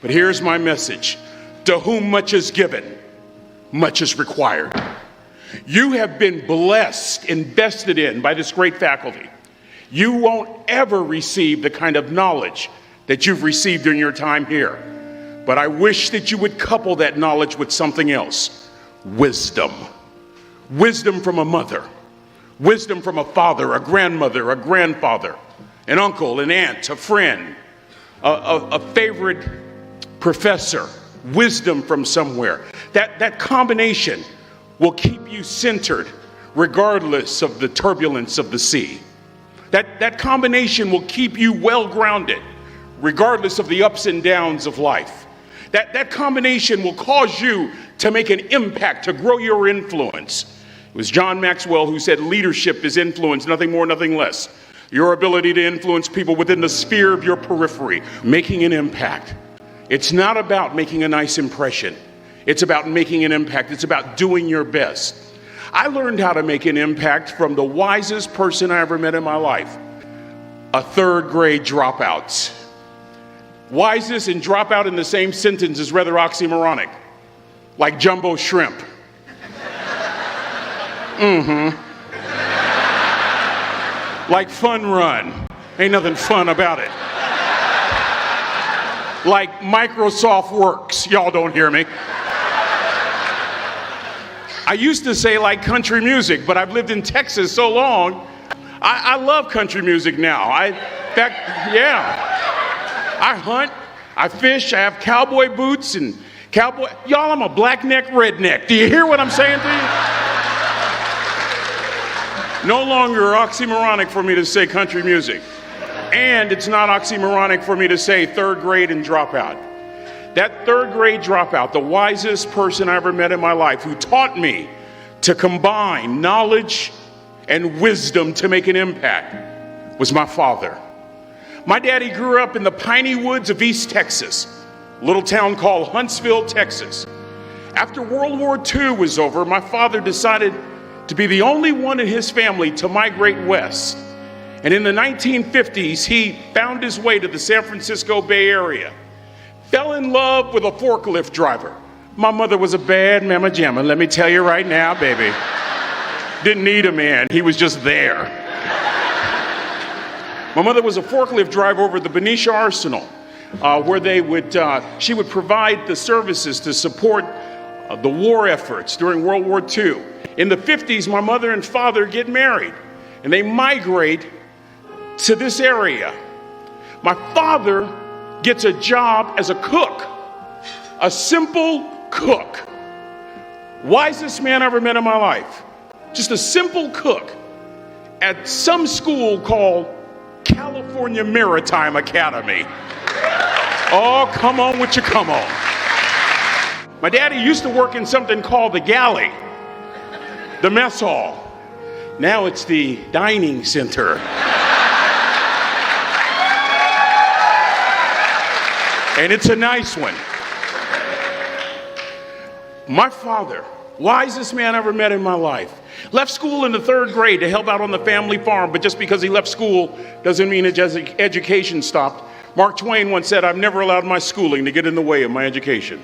But here's my message. To whom much is given, much is required. You have been blessed, invested in by this great faculty. You won't ever receive the kind of knowledge that you've received during your time here. But I wish that you would couple that knowledge with something else. Wisdom. Wisdom from a mother. Wisdom from a father, a grandmother, a grandfather, an uncle, an aunt, a friend, a favorite professor. Wisdom from somewhere. That combination will keep you centered regardless of the turbulence of the sea. That combination will keep you well grounded regardless of the ups and downs of life. That combination will cause you to make an impact, to grow your influence. It was John Maxwell who said leadership is influence, nothing more, nothing less. Your ability to influence people within the sphere of your periphery, making an impact. It's not about making a nice impression. It's about making an impact. It's about doing your best. I learned how to make an impact from the wisest person I ever met in my life, a third grade dropout. Wisest and dropout in the same sentence is rather oxymoronic, like jumbo shrimp. Like fun run. Ain't nothing fun about it. Like Microsoft Works. Y'all don't hear me. I used to say like country music, but I've lived in Texas so long, I love country music now. I hunt, I fish, I have cowboy boots and cowboy. Y'all, I'm a black neck redneck. Do you hear what I'm saying to you? No longer oxymoronic for me to say country music. And it's not oxymoronic for me to say third grade and dropout. That third grade dropout, the wisest person I ever met in my life, who taught me to combine knowledge and wisdom to make an impact, was my father. My daddy grew up in the piney woods of East Texas, a little town called Huntsville, Texas. After World War II was over, my father decided to be the only one in his family to migrate west. And in the 1950s, he found his way to the San Francisco Bay Area. Fell in love with a forklift driver. My mother was a bad mama jamma, let me tell you right now, baby. Didn't need a man, he was just there. My mother was a forklift driver over at the Benicia Arsenal, where she would provide the services to support the war efforts during World War II. In the 50s, my mother and father get married, and they migrate to this area. My father gets a job as a cook, a simple cook. Wisest man I ever met in my life. Just a simple cook at some school called California Maritime Academy. Oh, come on with you, come on. My daddy used to work in something called the galley, the mess hall. Now it's the dining center. And it's a nice one. My father, wisest man I ever met in my life, left school in the third grade to help out on the family farm, but just because he left school doesn't mean his education stopped. Mark Twain once said, "I've never allowed my schooling to get in the way of my education."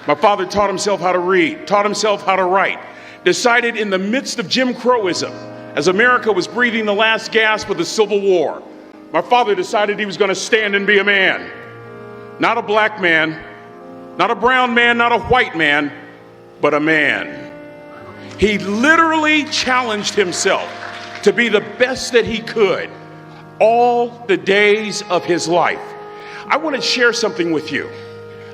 My father taught himself how to read, taught himself how to write, decided in the midst of Jim Crowism, as America was breathing the last gasp of the Civil War, my father decided he was going to stand and be a man. Not a black man, not a brown man, not a white man, but a man. He literally challenged himself to be the best that he could all the days of his life. I want to share something with you.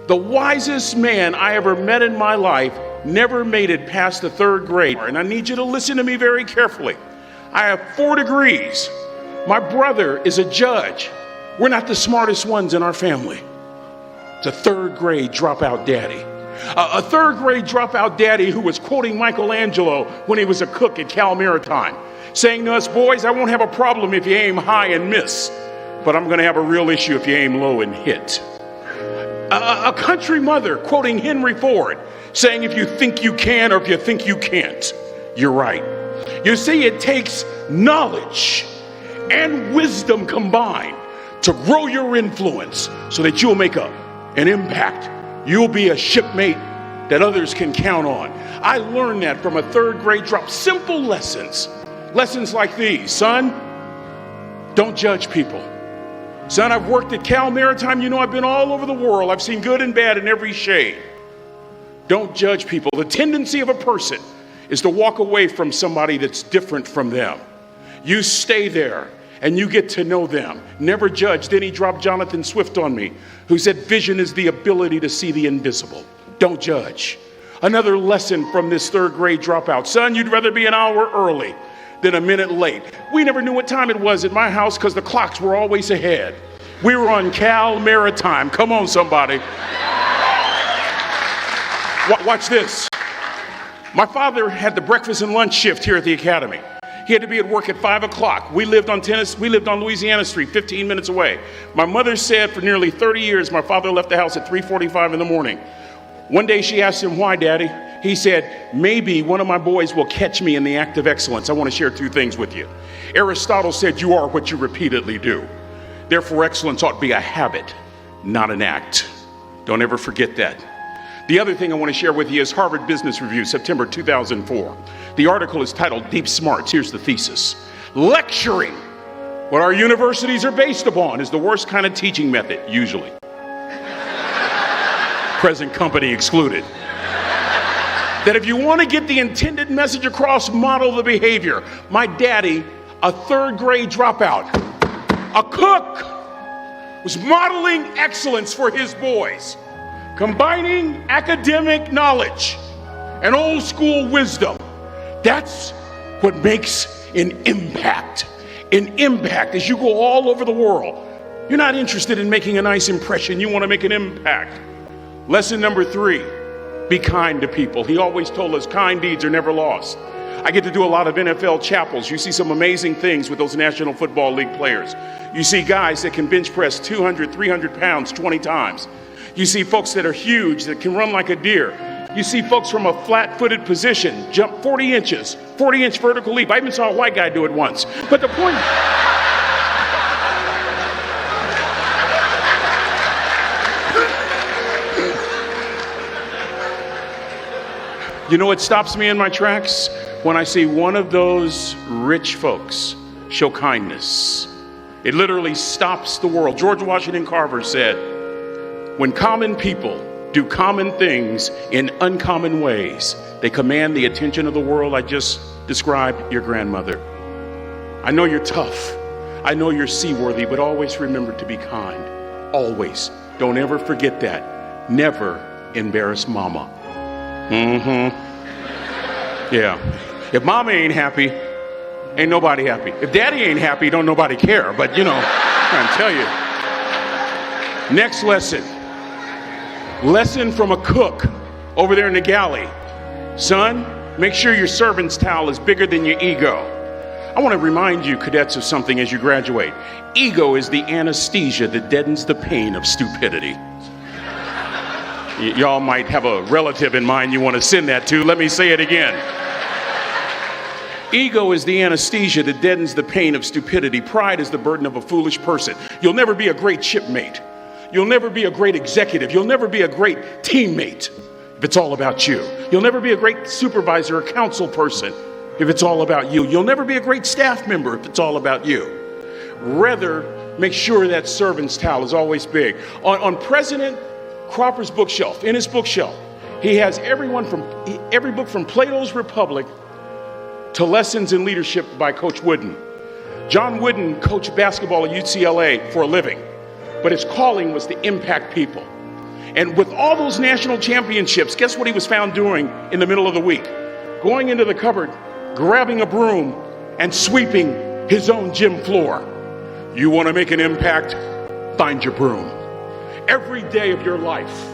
The wisest man I ever met in my life never made it past the third grade. And I need you to listen to me very carefully. I have 4 degrees. My brother is a judge. We're not the smartest ones in our family. It's a third grade dropout daddy. A third grade dropout daddy who was quoting Michelangelo when he was a cook at Cal Maritime, saying to us, "Boys, I won't have a problem if you aim high and miss, but I'm going to have a real issue if you aim low and hit." A country mother quoting Henry Ford, saying, "If you think you can or if you think you can't, you're right." You see, it takes knowledge and wisdom combined to grow your influence so that you'll make an an impact. You'll be a shipmate that others can count on. I learned that from a third grade drop. Simple lessons. Lessons like these. Son, don't judge people. Son, I've worked at Cal Maritime. You know, I've been all over the world. I've seen good and bad in every shade. Don't judge people. The tendency of a person is to walk away from somebody that's different from them. You stay there and you get to know them. Never judge. Then he dropped Jonathan Swift on me, who said vision is the ability to see the invisible. Don't judge. Another lesson from this third grade dropout. Son, you'd rather be an hour early than a minute late. We never knew what time it was at my house because the clocks were always ahead. We were on Cal Maritime. Come on, somebody. Watch this. My father had the breakfast and lunch shift here at the academy. He had to be at work at 5 o'clock. We lived on Louisiana Street, 15 minutes away. My mother said for nearly 30 years, my father left the house at 3:45 in the morning. One day she asked him, why, Daddy? He said, maybe one of my boys will catch me in the act of excellence. I want to share two things with you. Aristotle said, you are what you repeatedly do. Therefore, excellence ought to be a habit, not an act. Don't ever forget that. The other thing I want to share with you is Harvard Business Review, September 2004. The article is titled Deep Smarts. Here's the thesis. Lecturing, what our universities are based upon, is the worst kind of teaching method, usually. Present company excluded. That if you want to get the intended message across, model the behavior. My daddy, a third grade dropout, a cook, was modeling excellence for his boys, combining academic knowledge and old school wisdom. That's what makes an impact. An impact as you go all over the world. You're not interested in making a nice impression. You want to make an impact. Lesson number 3, be kind to people. He always told us kind deeds are never lost. I get to do a lot of NFL chapels. You see some amazing things with those National Football League players. You see guys that can bench press 200, 300 pounds 20 times. You see folks that are huge, that can run like a deer. You see folks from a flat-footed position jump 40 inches, 40-inch vertical leap. I even saw a white guy do it once. But the point... You know what stops me in my tracks? When I see one of those rich folks show kindness. It literally stops the world. George Washington Carver said, when common people do common things in uncommon ways, they command the attention of the world. I just described your grandmother. I know you're tough. I know you're seaworthy, but always remember to be kind. Always. Don't ever forget that. Never embarrass mama. Yeah. If mama ain't happy, ain't nobody happy. If daddy ain't happy, don't nobody care. But you know, I'm trying to tell you. Next lesson. Lesson from a cook over there in the galley. Son, make sure your servant's towel is bigger than your ego. I want to remind you, cadets, of something as you graduate. Ego is the anesthesia that deadens the pain of stupidity. Y'all might have a relative in mind you want to send that to. Let me say it again. Ego is the anesthesia that deadens the pain of stupidity. Pride is the burden of a foolish person. You'll never be a great shipmate. You'll never be a great executive. You'll never be a great teammate if it's all about you. You'll never be a great supervisor or council person if it's all about you. You'll never be a great staff member if it's all about you. Rather, make sure that servant's towel is always big. On President Cropper's bookshelf, in his bookshelf, he has every book from Plato's Republic to Lessons in Leadership by Coach Wooden. John Wooden coached basketball at UCLA for a living, but his calling was to impact people. And with all those national championships, guess what he was found doing in the middle of the week? Going into the cupboard, grabbing a broom, and sweeping his own gym floor. You want to make an impact? Find your broom. Every day of your life,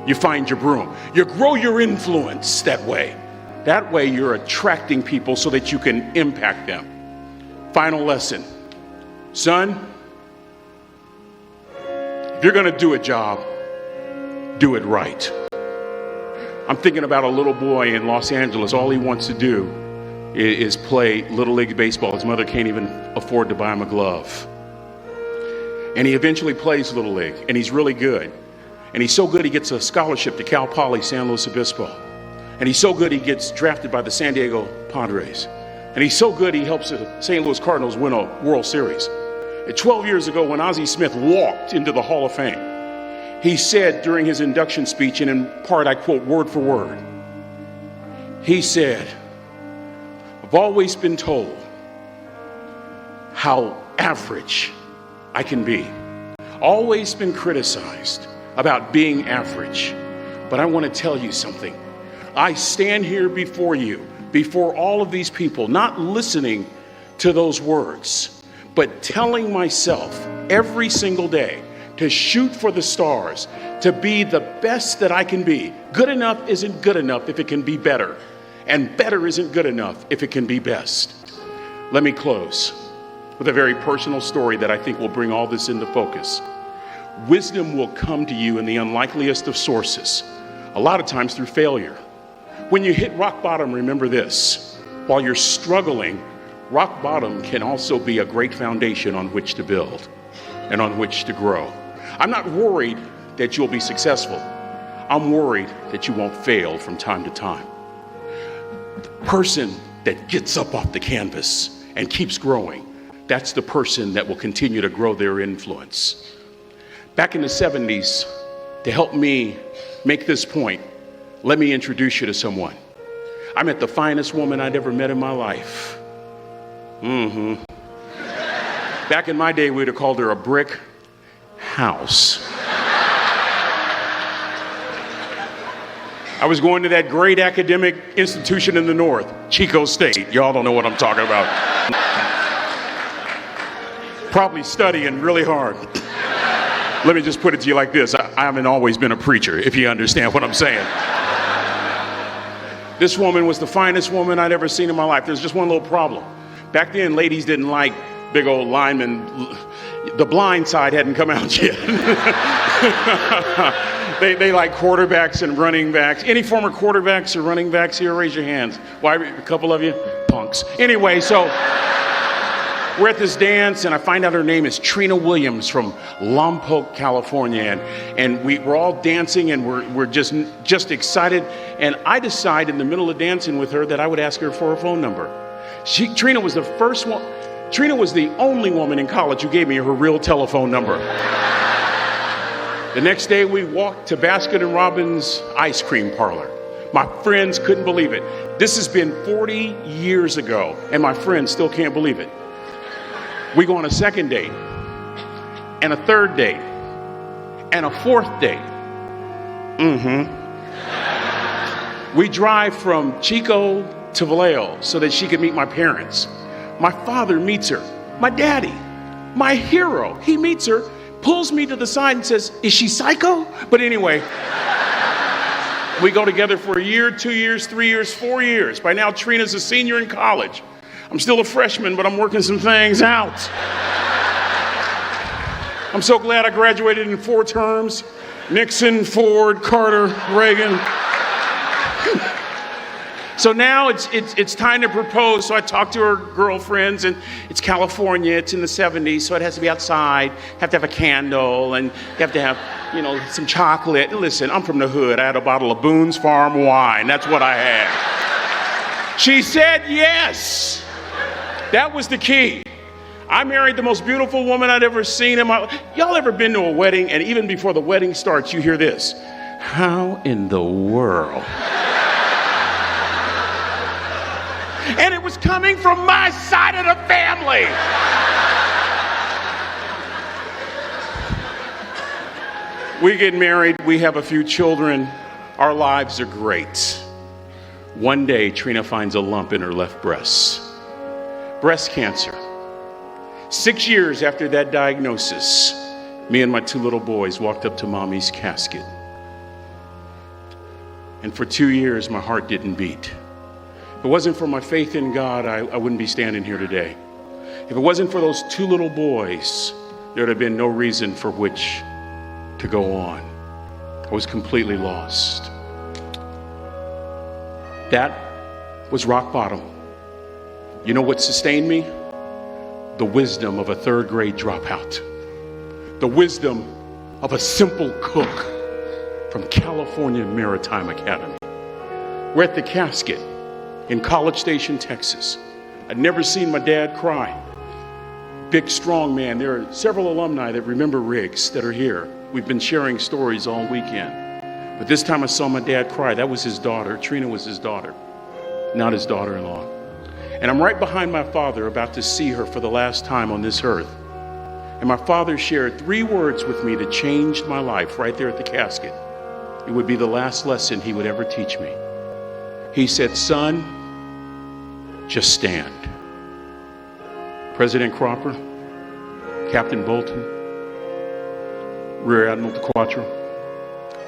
you find your broom. You grow your influence that way. That way you're attracting people so that you can impact them. Final lesson. Son, if you're going to do a job, do it right. I'm thinking about a little boy in Los Angeles. All he wants to do is play Little League baseball. His mother can't even afford to buy him a glove. And he eventually plays Little League, and he's really good. And he's so good he gets a scholarship to Cal Poly San Luis Obispo. And he's so good he gets drafted by the San Diego Padres. And he's so good he helps the St. Louis Cardinals win a World Series. And 12 years ago, when Ozzie Smith walked into the Hall of Fame, he said during his induction speech, and in part I quote word for word, he said, "I've always been told how average I can be. Always been criticized about being average. But I want to tell you something. I stand here before you, before all of these people, not listening to those words, but telling myself every single day to shoot for the stars, to be the best that I can be. Good enough isn't good enough if it can be better, and better isn't good enough if it can be best." Let me close with a very personal story that I think will bring all this into focus. Wisdom will come to you in the unlikeliest of sources, a lot of times through failure. When you hit rock bottom, remember this: while you're struggling, rock bottom can also be a great foundation on which to build and on which to grow. I'm not worried that you'll be successful. I'm worried that you won't fail from time to time. The person that gets up off the canvas and keeps growing, that's the person that will continue to grow their influence. Back in the 70s, to help me make this point, let me introduce you to someone. I met the finest woman I'd ever met in my life. Back in my day, we'd have called her a brick house. I was going to that great academic institution in the north, Chico State. Y'all don't know what I'm talking about. Probably studying really hard. Let me just put it to you like this. I haven't always been a preacher, if you understand what I'm saying. This woman was the finest woman I'd ever seen in my life. There's just one little problem. Back then, ladies didn't like big old linemen. The Blind Side hadn't come out yet. They like quarterbacks and running backs. Any former quarterbacks or running backs here, raise your hands. Why, a couple of you? Punks. Anyway, so we're at this dance, and I find out her name is Trina Williams from Lompoc, California, and we're all dancing, and we're just excited. And I decide in the middle of dancing with her that I would ask her for her phone number. Trina was the first one. Trina was the only woman in college who gave me her real telephone number. The next day, we walked to Baskin & Robbins ice cream parlor. My friends couldn't believe it. This has been 40 years ago, and my friends still can't believe it. We go on a second date, and a third date, and a fourth date. We drive from Chico to Vallejo so that she could meet my parents. My father meets her. My daddy, my hero, he meets her, pulls me to the side and says, "Is she psycho?" But anyway, we go together for a year, 2 years, 3 years, 4 years. By now, Trina's a senior in college. I'm still a freshman, but I'm working some things out. I'm so glad I graduated in 4 terms. Nixon, Ford, Carter, Reagan. So now it's time to propose. So I talk to her girlfriends, and it's California. It's in the 70s, so it has to be outside. Have to have a candle, and you have to have, some chocolate. Listen, I'm from the hood. I had a bottle of Boone's Farm wine. That's what I had. She said yes. That was the key. I married the most beautiful woman I'd ever seen in my life. Y'all ever been to a wedding, and even before the wedding starts, you hear this? How in the world? And it was coming from my side of the family. We get married, we have a few children, our lives are great. One day, Trina finds a lump in her left breast. Breast cancer. 6 years after that diagnosis, me and my 2 little boys walked up to Mommy's casket. And for 2 years, my heart didn't beat. If it wasn't for my faith in God, I wouldn't be standing here today. If it wasn't for those 2 little boys, there would have been no reason for which to go on. I was completely lost. That was rock bottom. You know what sustained me? The wisdom of a 3rd grade dropout. The wisdom of a simple cook from California Maritime Academy. We're at the casket in College Station, Texas. I'd never seen my dad cry. Big, strong man. There are several alumni that remember Riggs that are here. We've been sharing stories all weekend. But this time I saw my dad cry. That was his daughter. Trina was his daughter, not his daughter-in-law. And I'm right behind my father, about to see her for the last time on this earth. And my father shared 3 words with me that changed my life right there at the casket. It would be the last lesson he would ever teach me. He said, "Son, just stand." President Cropper, Captain Bolton, Rear Admiral DeQuatro,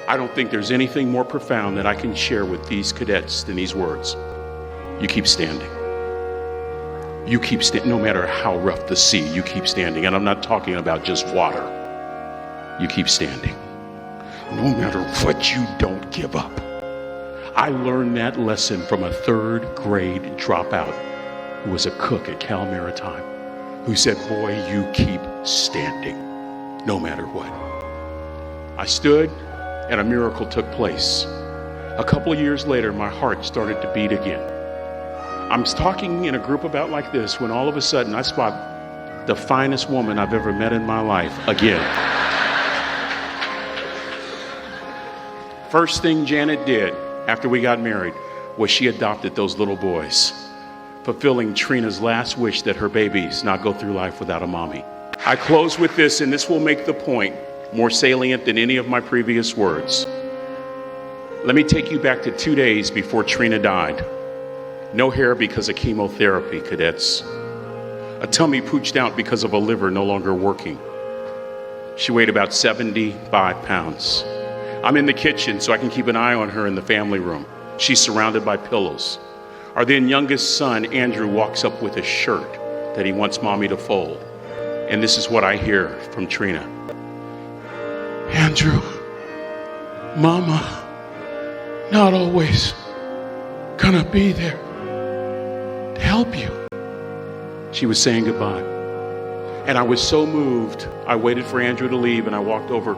I don't think there's anything more profound that I can share with these cadets than these words. You keep standing. You keep standing, no matter how rough the sea, you keep standing. And I'm not talking about just water. You keep standing. No matter what, you don't give up. I learned that lesson from a 3rd grade dropout who was a cook at Cal Maritime, who said, "Boy, you keep standing, no matter what." I stood, and a miracle took place. A couple of years later, my heart started to beat again. I'm talking in a group about like this when all of a sudden I spot the finest woman I've ever met in my life again. First thing Janet did after we got married was she adopted those little boys, fulfilling Trina's last wish that her babies not go through life without a mommy. I close with this, and this will make the point more salient than any of my previous words. Let me take you back to 2 days before Trina died. No hair because of chemotherapy, cadets. A tummy pooched out because of a liver no longer working. She weighed about 75 pounds. I'm in the kitchen so I can keep an eye on her in the family room. She's surrounded by pillows. Our then youngest son, Andrew, walks up with a shirt that he wants mommy to fold. And this is what I hear from Trina. "Andrew, Mama, not always gonna be there to help you." She was saying goodbye. And I was so moved, I waited for Andrew to leave, and I walked over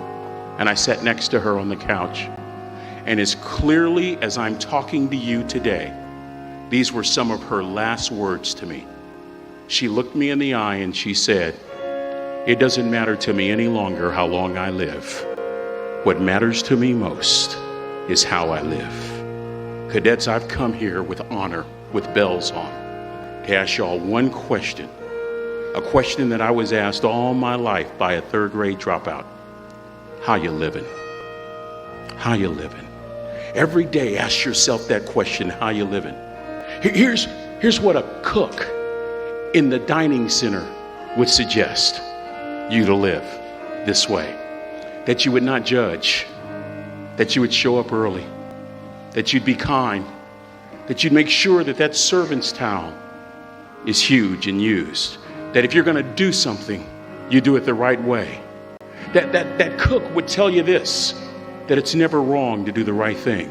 and I sat next to her on the couch. And as clearly as I'm talking to you today, these were some of her last words to me. She looked me in the eye and she said, "It doesn't matter to me any longer how long I live. What matters to me most is how I live." Cadets, I've come here with honor, with bells on, to ask y'all one question, a question that I was asked all my life by a 3rd grade dropout. How you living? How you living? Every day ask yourself that question, how you living? Here's what a cook in the dining center would suggest you to live this way. That you would not judge, that you would show up early, that you'd be kind, that you'd make sure that that servant's towel is huge and used, that if you're going to do something, you do it the right way. That cook would tell you this, that it's never wrong to do the right thing,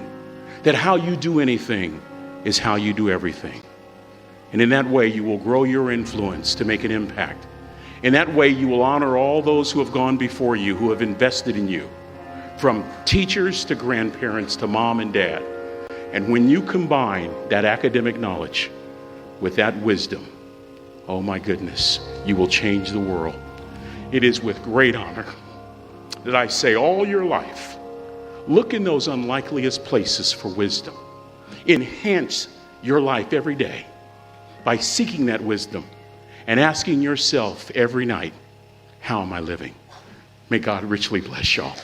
that how you do anything is how you do everything. And in that way, you will grow your influence to make an impact. In that way, you will honor all those who have gone before you, who have invested in you, from teachers to grandparents to mom and dad. And when you combine that academic knowledge with that wisdom, oh my goodness, you will change the world. It is with great honor that I say all your life, look in those unlikeliest places for wisdom. Enhance your life every day by seeking that wisdom and asking yourself every night, how am I living? May God richly bless y'all.